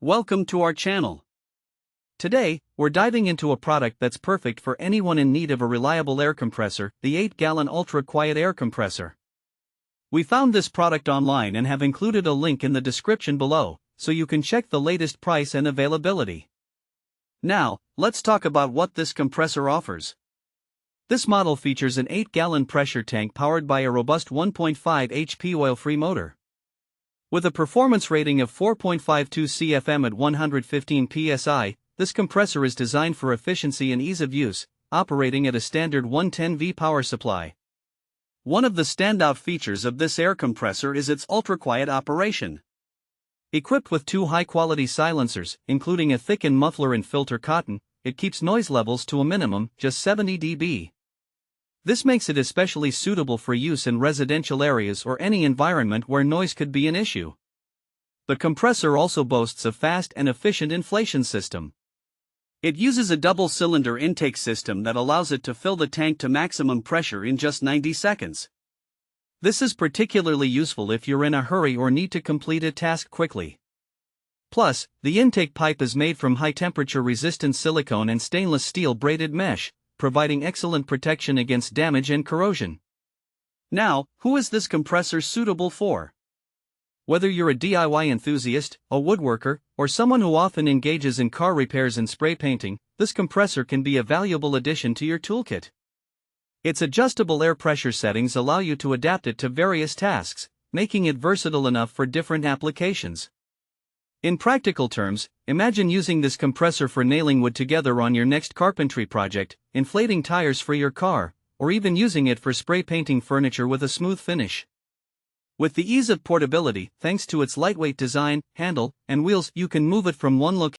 Welcome to our channel. Today, we're diving into a product that's perfect for anyone in need of a reliable air compressor, the 8-gallon ultra-quiet air compressor. We found this product online and have included a link in the description below, so you can check the latest price and availability. Now, let's talk about what this compressor offers. This model features an 8-gallon pressure tank powered by a robust 1.5 HP oil-free motor. With a performance rating of 4.52 CFM at 115 psi, this compressor is designed for efficiency and ease of use, operating at a standard 110V power supply. One of the standout features of this air compressor is its ultra-quiet operation. Equipped with two high-quality silencers, including a thickened muffler and filter cotton, it keeps noise levels to a minimum, just 70 dB. This makes it especially suitable for use in residential areas or any environment where noise could be an issue. The compressor also boasts a fast and efficient inflation system. It uses a double-cylinder intake system that allows it to fill the tank to maximum pressure in just 90 seconds. This is particularly useful if you're in a hurry or need to complete a task quickly. Plus, the intake pipe is made from high-temperature resistant silicone and stainless steel braided mesh, providing excellent protection against damage and corrosion. Now, who is this compressor suitable for? Whether you're a DIY enthusiast, a woodworker, or someone who often engages in car repairs and spray painting, this compressor can be a valuable addition to your toolkit. Its adjustable air pressure settings allow you to adapt it to various tasks, making it versatile enough for different applications. In practical terms, imagine using this compressor for nailing wood together on your next carpentry project, inflating tires for your car, or even using it for spray painting furniture with a smooth finish. With the ease of portability, thanks to its lightweight design, handle, and wheels, you can move it from one location